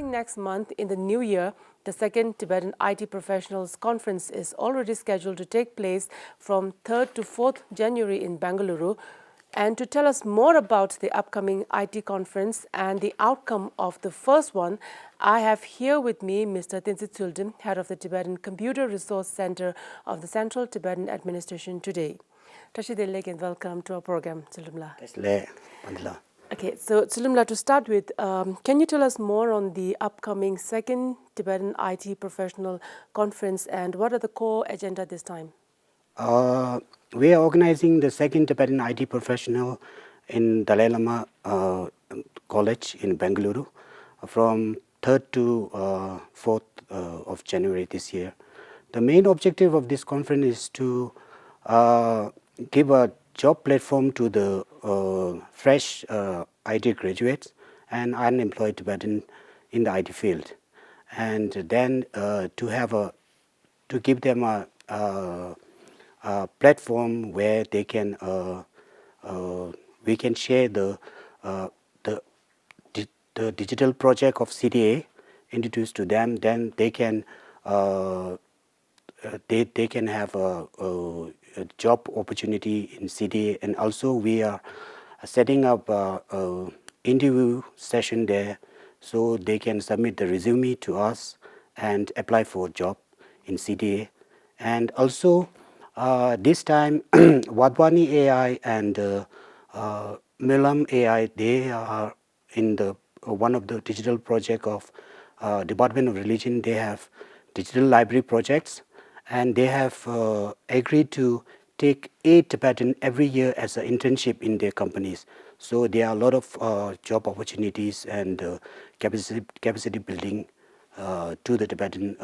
Starting next month in the new year, the second Tibetan IT Professionals Conference is already scheduled to take place from 3rd to 4th January in Bengaluru. And to tell us more about the upcoming IT conference and the outcome of the first one, I have here with me Mr. Tenzin Tsultrim, head of the Tibetan Computer Resource Center of the Central Tibetan Administration today. Tashidele and welcome to our program, Tsultrimla. Okay, so Tsultrimla, to start with, can you tell us more on the upcoming second Tibetan IT Professional Conference and what are the core agenda this time? We are organizing the second Tibetan IT Professional in Dalai Lama College in Bengaluru from 3rd to 4th of January this year. The main objective of this conference is to give a job platform to the fresh IT graduates and unemployed Tibetan in the IT field, and then to give them a platform where they can we can share the digital project of CDA introduced to them. Then they can they can have a job opportunity in CDA, and also we are setting up a interview session there, so they can submit the resume to us and apply for a job in CDA. And also this time Wadwani AI and Milam AI, they are in the one of the digital project of Department of Religion. They have digital library projects, and they have agreed to take 8 Tibetan every year as an internship in their companies. So there are a lot of job opportunities and capacity building to the Tibetan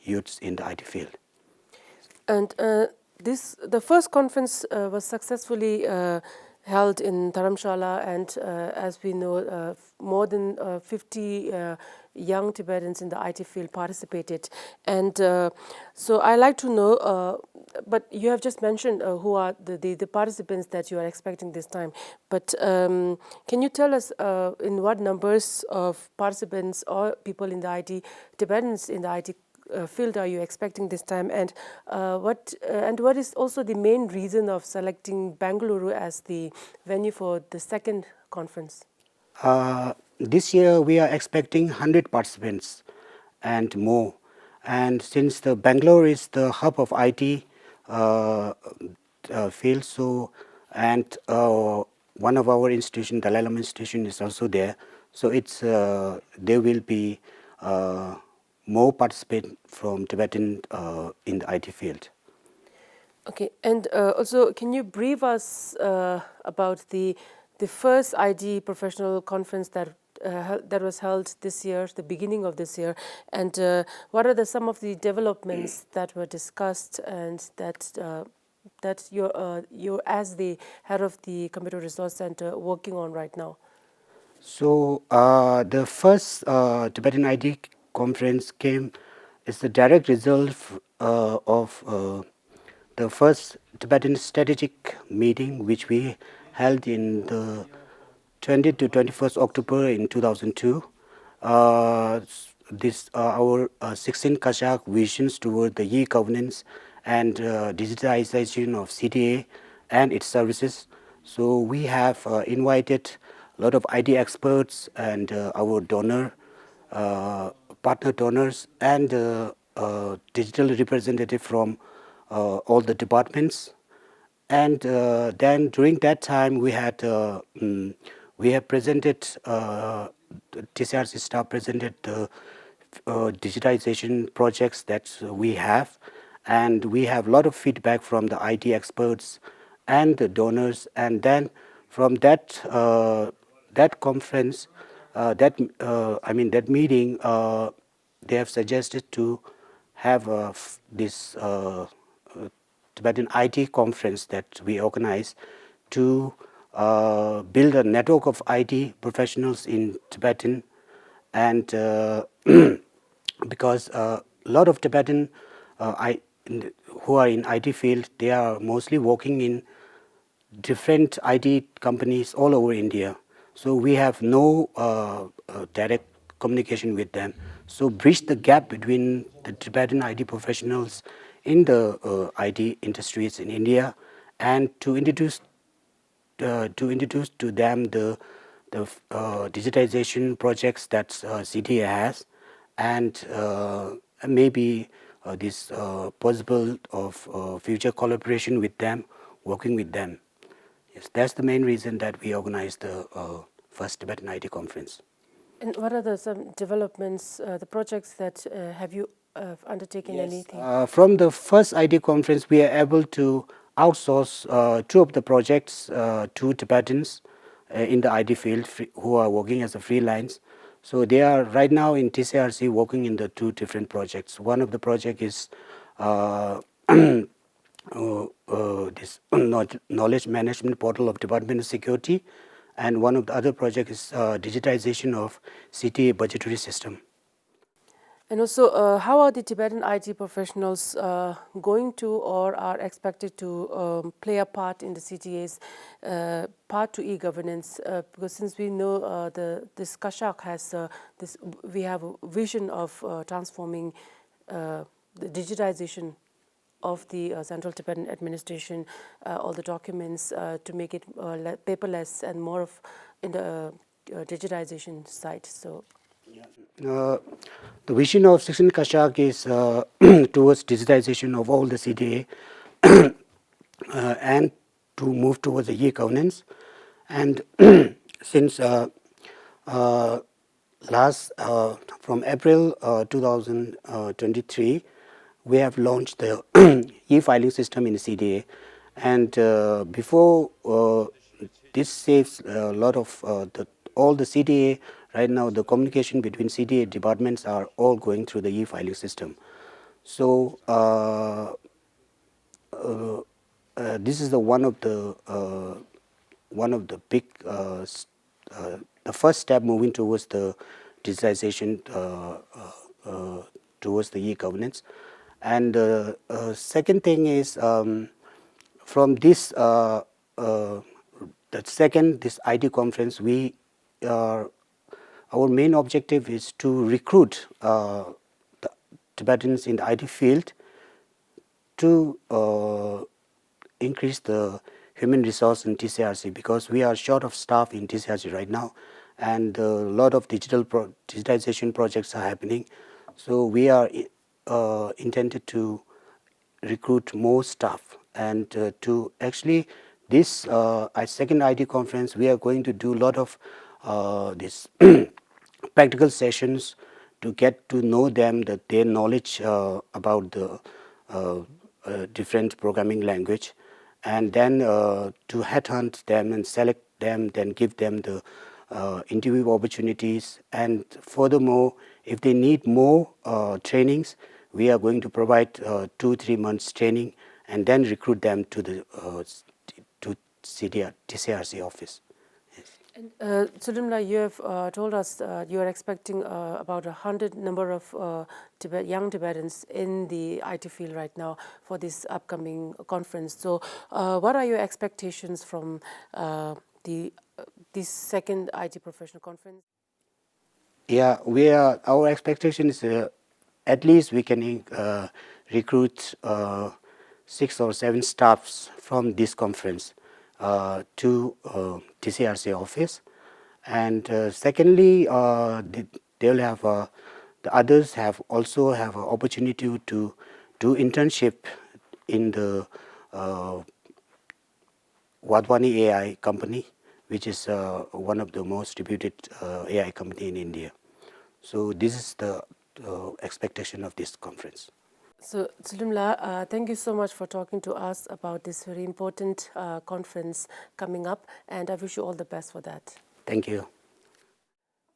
youths in the IT field. And the first conference was successfully held in Dharamshala, and as we know, more than 50 young Tibetans in the IT field participated. And so I like to know, but you have just mentioned who are the participants that you are expecting this time. But can you tell us in what numbers of participants or people in the IT, Tibetans in the IT field are you expecting this time, and what is also the main reason of selecting Bengaluru as the venue for the second conference? This year we are expecting 100 participants and more, and since the Bangalore is the hub of IT field, so and one of our institution, Dalai Lama institution, is also there, so it's there will be more participants from Tibetan in the IT field. Okay, and also can you brief us about the first IT professional conference that was held this year, the beginning of this year, and what are some of the developments that were discussed and that you're as the head of the Computer Resource Center working on right now? So the first Tibetan IT conference is the direct result of the first Tibetan strategic meeting, which we held in the 20th to 21st October in 2002. This our 16 Kashak visions toward the e-governance and digitization of CTA and its services. So we have invited a lot of IT experts and our partner donors and digital representative from all the departments. And then during that time we have presented, TCRC staff presented the digitization projects that we have, and we have a lot of feedback from the IT experts and the donors. And then from that conference, that meeting, they have suggested to have this Tibetan IT conference that we organize to build a network of IT professionals in Tibetan, and because a lot of Tibetan who are in IT field, they are mostly working in different IT companies all over India. So we have no direct communication with them. So bridge the gap between the Tibetan IT professionals in the IT industries in India, and to introduce to them the digitization projects that CTA has, and maybe this possible of future collaboration with them, working with them. Yes, that's the main reason that we organized the first Tibetan IT conference. And what are some developments, the projects that have you undertaken anything? From the first IT conference, we are able to outsource two of the projects to Tibetans in the IT field who are working as a freelance. So they are right now in TCRC working in the two different projects. One of the project is this knowledge management portal of Department of Security, and one of the other project is digitization of CTA budgetary system. And also, how are the Tibetan IT professionals going to or are expected to play a part in the CTA's part to e-governance? Because since we know this Kashak has we have a vision of transforming the digitization of the Central Tibetan Administration, all the documents to make it paperless and more of in the digitization side. So. The vision of Section Kashak is towards digitization of all the CTA and to move towards the e-governance. And since from April 2023, we have launched the e-filing system in the CDA, and before this saves a lot of all the CDA. Right now, the communication between CDA departments are all going through the e-filing system. So this is the one of the big the first step moving towards the digitization towards the e-governance. And second thing is from this this IT conference, we are our main objective is to recruit the Tibetans in the IT field to increase the human resource in TCRC, because we are short of staff in TCRC right now, and a lot of digitization projects are happening. So we are intended to recruit more staff, and to actually this second IT conference, we are going to do a lot of this practical sessions to get to know them, that their knowledge about the different programming language, and then to headhunt them and select them, then give them the interview opportunities. And furthermore, if they need more trainings, we are going to provide 2-3 months training and then recruit them to the to TCRC office. Yes. And Tsultrim, you have told us you are expecting about 100 number of young Tibetans in the IT field right now for this upcoming conference. So what are your expectations from this second IT professional conference? Yeah, our expectation is at least we can recruit 6 or 7 staffs from this conference to TCRC office. And secondly, they'll have the others have also have an opportunity to do internship in the Wadhwani AI company, which is one of the most reputed AI company in India. So this is the expectation of this conference. So, Tsultrim, thank you so much for talking to us about this very important conference coming up, and I wish you all the best for that. Thank you.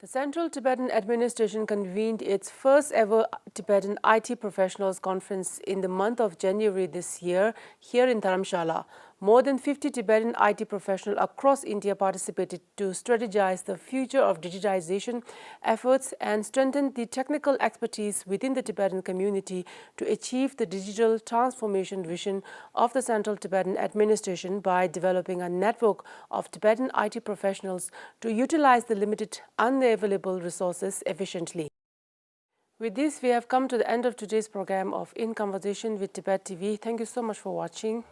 The Central Tibetan Administration convened its first ever Tibetan IT Professionals Conference in the month of January this year here in Dharamshala. More than 50 Tibetan IT professionals across India participated to strategize the future of digitization efforts and strengthen the technical expertise within the Tibetan community to achieve the digital transformation vision of the Central Tibetan Administration by developing a network of Tibetan IT professionals to utilize the limited unavailable resources efficiently. With this, we have come to the end of today's program of In Conversation with Tibettv. Thank you so much for watching.